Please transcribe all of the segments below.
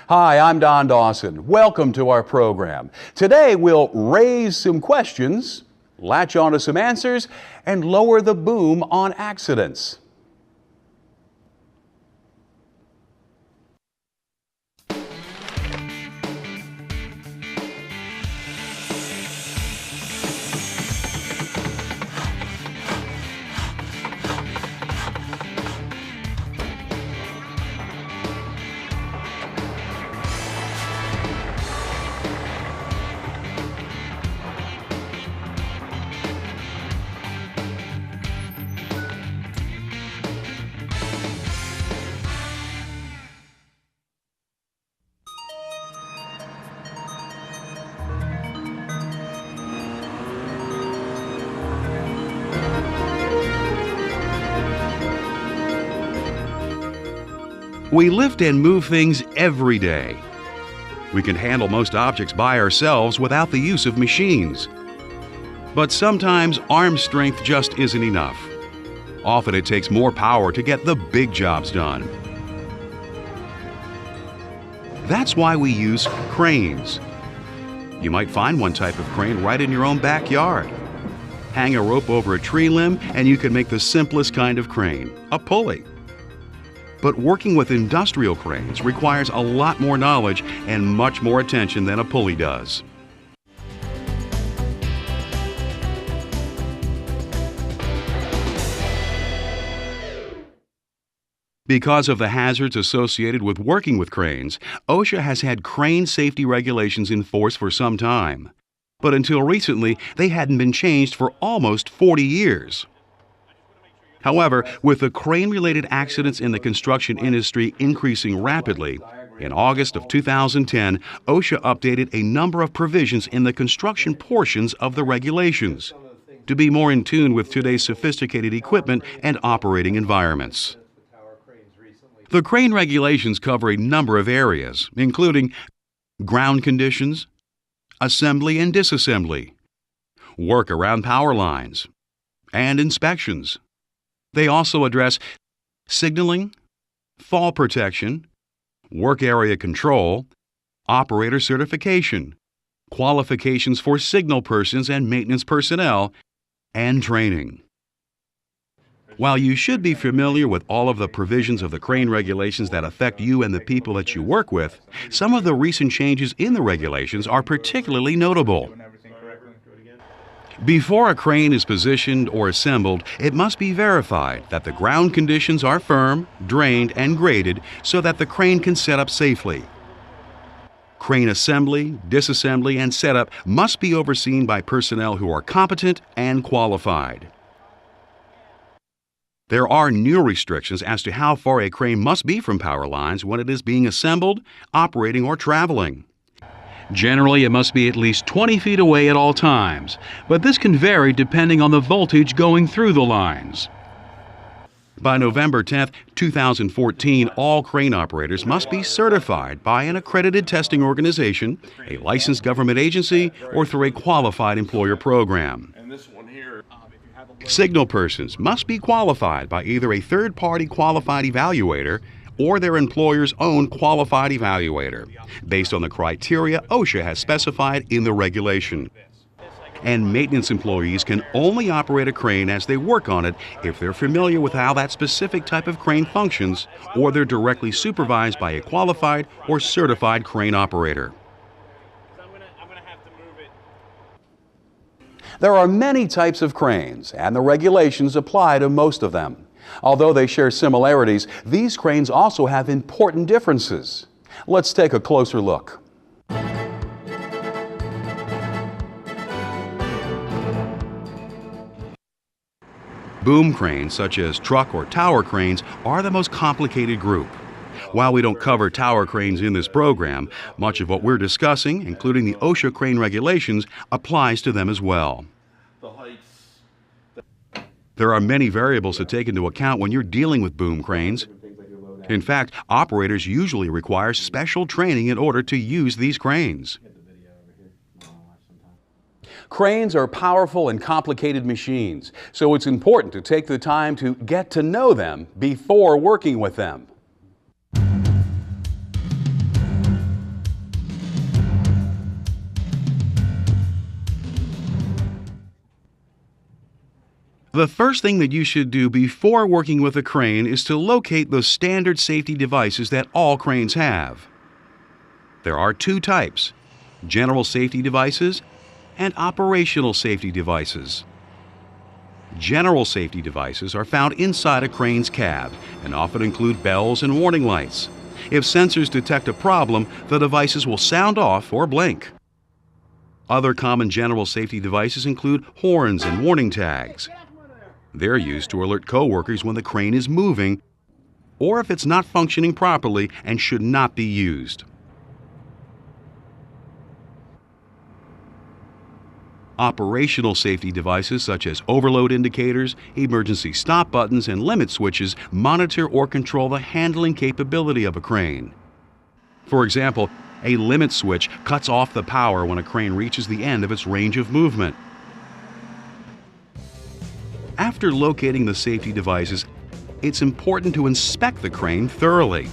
Hi, I'm Don Dawson. Welcome to our program. Today we'll raise some questions, latch onto some answers, and lower the boom on accidents. We lift and move things every day. We can handle most objects by ourselves without the use of machines. But sometimes arm strength just isn't enough. Often it takes more power to get the big jobs done. That's why we use cranes. You might find one type of crane right in your own backyard. Hang a rope over a tree limb and you can make the simplest kind of crane, a pulley. But working with industrial cranes requires a lot more knowledge and much more attention than a pulley does. Because of the hazards associated with working with cranes, OSHA has had crane safety regulations in force for some time. But until recently, they hadn't been changed for almost 40 years. However, with the crane-related accidents in the construction industry increasing rapidly, in August of 2010, OSHA updated a number of provisions in the construction portions of the regulations to be more in tune with today's sophisticated equipment and operating environments. The crane regulations cover a number of areas, including ground conditions, assembly and disassembly, work around power lines, and inspections. They also address signaling, fall protection, work area control, operator certification, qualifications for signal persons and maintenance personnel, and training. While you should be familiar with all of the provisions of the crane regulations that affect you and the people that you work with, some of the recent changes in the regulations are particularly notable. Before a crane is positioned or assembled, it must be verified that the ground conditions are firm, drained, and graded so that the crane can set up safely. Crane assembly, disassembly, and setup must be overseen by personnel who are competent and qualified. There are new restrictions as to how far a crane must be from power lines when it is being assembled, operating, or traveling. Generally, it must be at least 20 feet away at all times, but this can vary depending on the voltage going through the lines. By November 10, 2014, all crane operators must be certified by an accredited testing organization, a licensed government agency, or through a qualified employer program. Signal persons must be qualified by either a third-party qualified evaluator or their employer's own qualified evaluator, based on the criteria OSHA has specified in the regulation. And maintenance employees can only operate a crane as they work on it if they're familiar with how that specific type of crane functions, or they're directly supervised by a qualified or certified crane operator. There are many types of cranes, and the regulations apply to most of them. Although they share similarities, these cranes also have important differences. Let's take a closer look. Boom cranes, such as truck or tower cranes, are the most complicated group. While we don't cover tower cranes in this program, much of what we're discussing, including the OSHA crane regulations, applies to them as well. There are many variables to take into account when you're dealing with boom cranes. In fact, operators usually require special training in order to use these cranes. Cranes are powerful and complicated machines, so it's important to take the time to get to know them before working with them. The first thing that you should do before working with a crane is to locate the standard safety devices that all cranes have. There are two types: general safety devices and operational safety devices. General safety devices are found inside a crane's cab and often include bells and warning lights. If sensors detect a problem, the devices will sound off or blink. Other common general safety devices include horns and warning tags. They're used to alert coworkers when the crane is moving or if it's not functioning properly and should not be used. Operational safety devices such as overload indicators, emergency stop buttons, and limit switches monitor or control the handling capability of a crane. For example, a limit switch cuts off the power when a crane reaches the end of its range of movement. After locating the safety devices, it's important to inspect the crane thoroughly.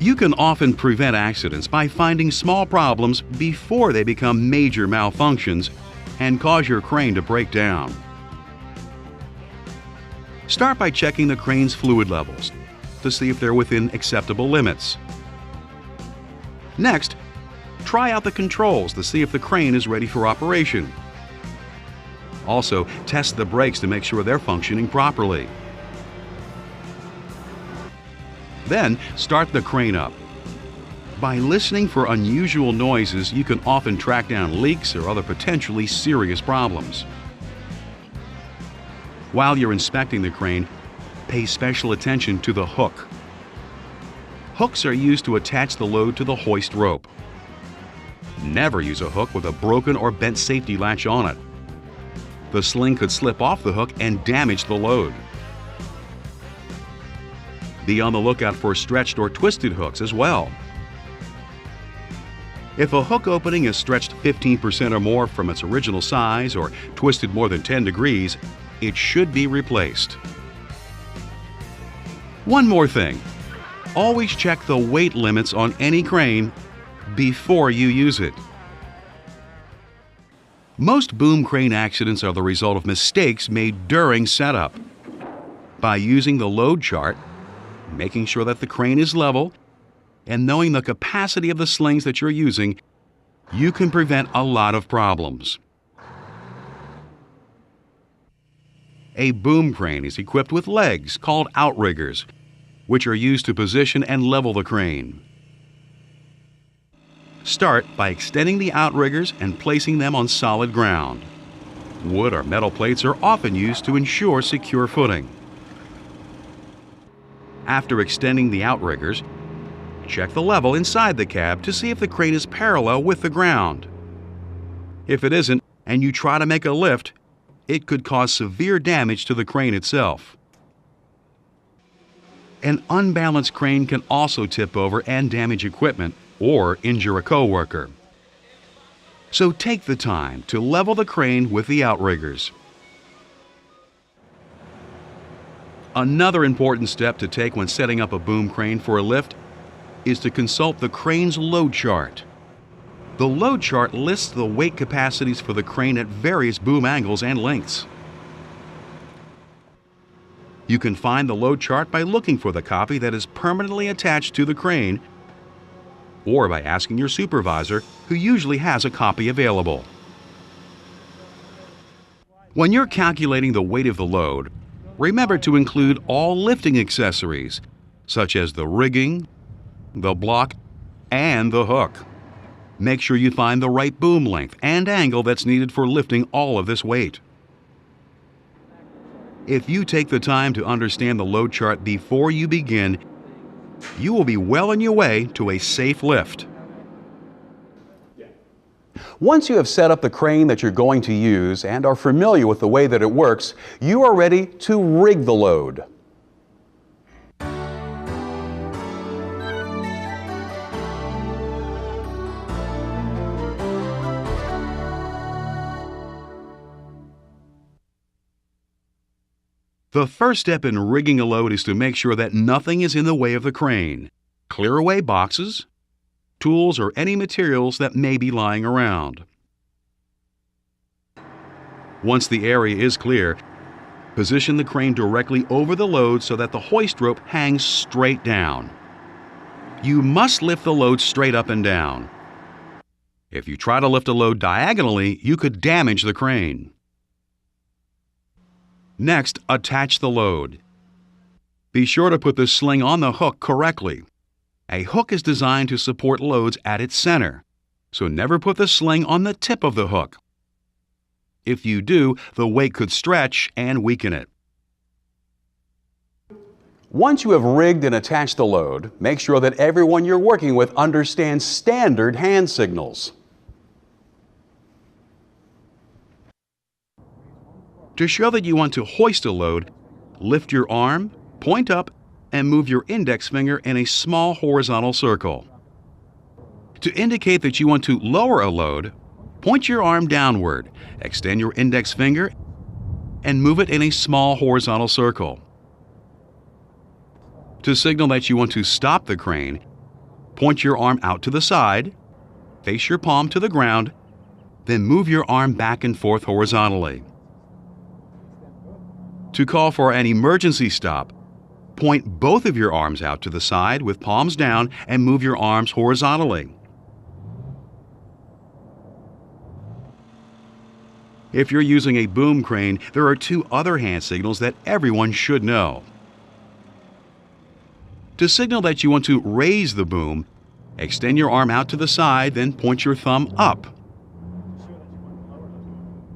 You can often prevent accidents by finding small problems before they become major malfunctions and cause your crane to break down. Start by checking the crane's fluid levels to see if they're within acceptable limits. Next, try out the controls to see if the crane is ready for operation. Also, test the brakes to make sure they're functioning properly. Then, start the crane up. By listening for unusual noises, you can often track down leaks or other potentially serious problems. While you're inspecting the crane, pay special attention to the hook. Hooks are used to attach the load to the hoist rope. Never use a hook with a broken or bent safety latch on it. The sling could slip off the hook and damage the load. Be on the lookout for stretched or twisted hooks as well. If a hook opening is stretched 15% or more from its original size or twisted more than 10 degrees, it should be replaced. One more thing. Always check the weight limits on any crane before you use it. Most boom crane accidents are the result of mistakes made during setup. By using the load chart, making sure that the crane is level, and knowing the capacity of the slings that you're using, you can prevent a lot of problems. A boom crane is equipped with legs called outriggers, which are used to position and level the crane. Start by extending the outriggers and placing them on solid ground. Wood or metal plates are often used to ensure secure footing. After extending the outriggers, check the level inside the cab to see if the crane is parallel with the ground. If it isn't, and you try to make a lift, it could cause severe damage to the crane itself. An unbalanced crane can also tip over and damage equipment or injure a coworker. So take the time to level the crane with the outriggers. Another important step to take when setting up a boom crane for a lift is to consult the crane's load chart. The load chart lists the weight capacities for the crane at various boom angles and lengths. You can find the load chart by looking for the copy that is permanently attached to the crane or by asking your supervisor, who usually has a copy available. When you're calculating the weight of the load, remember to include all lifting accessories, such as the rigging, the block, and the hook. Make sure you find the right boom length and angle that's needed for lifting all of this weight. If you take the time to understand the load chart before you begin, you will be well on your way to a safe lift. Once you have set up the crane that you're going to use and are familiar with the way that it works, you are ready to rig the load. The first step in rigging a load is to make sure that nothing is in the way of the crane. Clear away boxes, tools, or any materials that may be lying around. Once the area is clear, position the crane directly over the load so that the hoist rope hangs straight down. You must lift the load straight up and down. If you try to lift a load diagonally, you could damage the crane. Next, attach the load. Be sure to put the sling on the hook correctly. A hook is designed to support loads at its center, so never put the sling on the tip of the hook. If you do, the weight could stretch and weaken it. Once you have rigged and attached the load, make sure that everyone you're working with understands standard hand signals. To show that you want to hoist a load, lift your arm, point up, and move your index finger in a small horizontal circle. To indicate that you want to lower a load, point your arm downward, extend your index finger, and move it in a small horizontal circle. To signal that you want to stop the crane, point your arm out to the side, face your palm to the ground, then move your arm back and forth horizontally. To call for an emergency stop, point both of your arms out to the side with palms down and move your arms horizontally. If you're using a boom crane, there are two other hand signals that everyone should know. To signal that you want to raise the boom, extend your arm out to the side, then point your thumb up.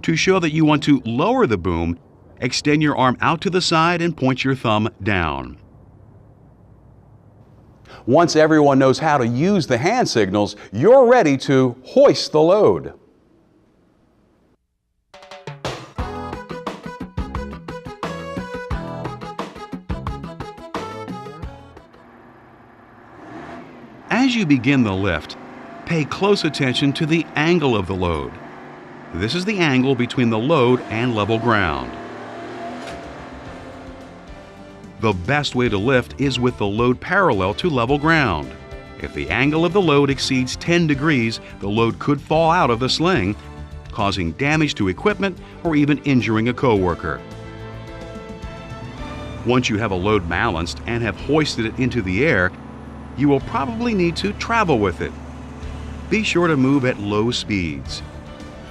To show that you want to lower the boom, extend your arm out to the side and point your thumb down. Once everyone knows how to use the hand signals, you're ready to hoist the load. As you begin the lift, pay close attention to the angle of the load. This is the angle between the load and level ground. The best way to lift is with the load parallel to level ground. If the angle of the load exceeds 10 degrees, the load could fall out of the sling, causing damage to equipment or even injuring a coworker. Once you have a load balanced and have hoisted it into the air, you will probably need to travel with it. Be sure to move at low speeds.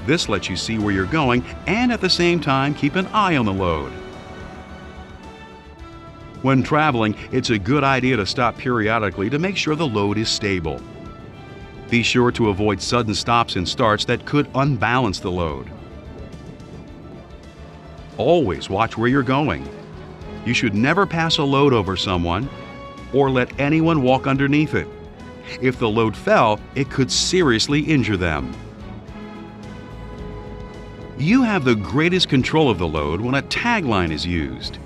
This lets you see where you're going and at the same time keep an eye on the load. When traveling, it's a good idea to stop periodically to make sure the load is stable. Be sure to avoid sudden stops and starts that could unbalance the load. Always watch where you're going. You should never pass a load over someone or let anyone walk underneath it. If the load fell, it could seriously injure them. You have the greatest control of the load when a tagline is used.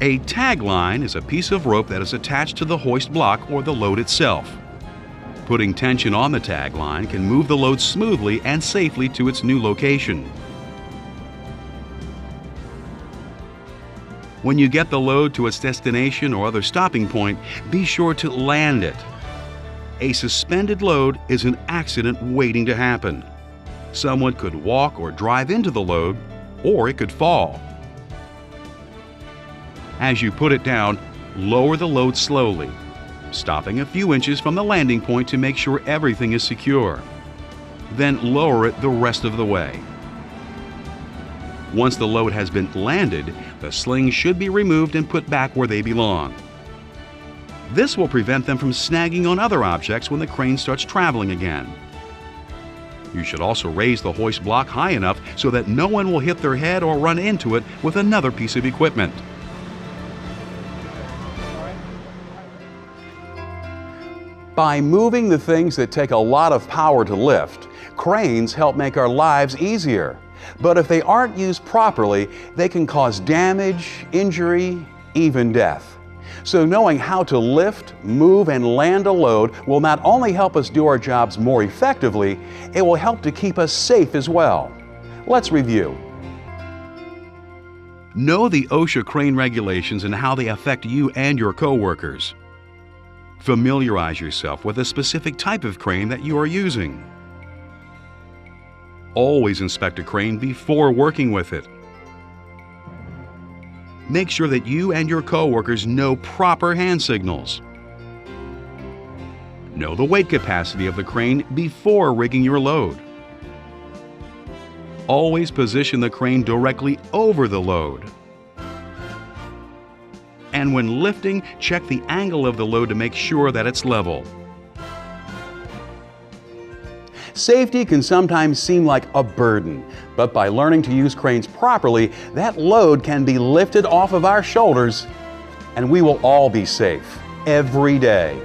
A tagline is a piece of rope that is attached to the hoist block or the load itself. Putting tension on the tagline can move the load smoothly and safely to its new location. When you get the load to its destination or other stopping point, be sure to land it. A suspended load is an accident waiting to happen. Someone could walk or drive into the load, or it could fall. As you put it down, lower the load slowly, stopping a few inches from the landing point to make sure everything is secure. Then lower it the rest of the way. Once the load has been landed, the slings should be removed and put back where they belong. This will prevent them from snagging on other objects when the crane starts traveling again. You should also raise the hoist block high enough so that no one will hit their head or run into it with another piece of equipment. By moving the things that take a lot of power to lift, cranes help make our lives easier. But if they aren't used properly, they can cause damage, injury, even death. So knowing how to lift, move, and land a load will not only help us do our jobs more effectively, it will help to keep us safe as well. Let's review. Know the OSHA crane regulations and how they affect you and your coworkers. Familiarize yourself with a specific type of crane that you are using. Always inspect a crane before working with it. Make sure that you and your coworkers know proper hand signals. Know the weight capacity of the crane before rigging your load. Always position the crane directly over the load. And when lifting, check the angle of the load to make sure that it's level. Safety can sometimes seem like a burden, but by learning to use cranes properly, that load can be lifted off of our shoulders, and we will all be safe every day.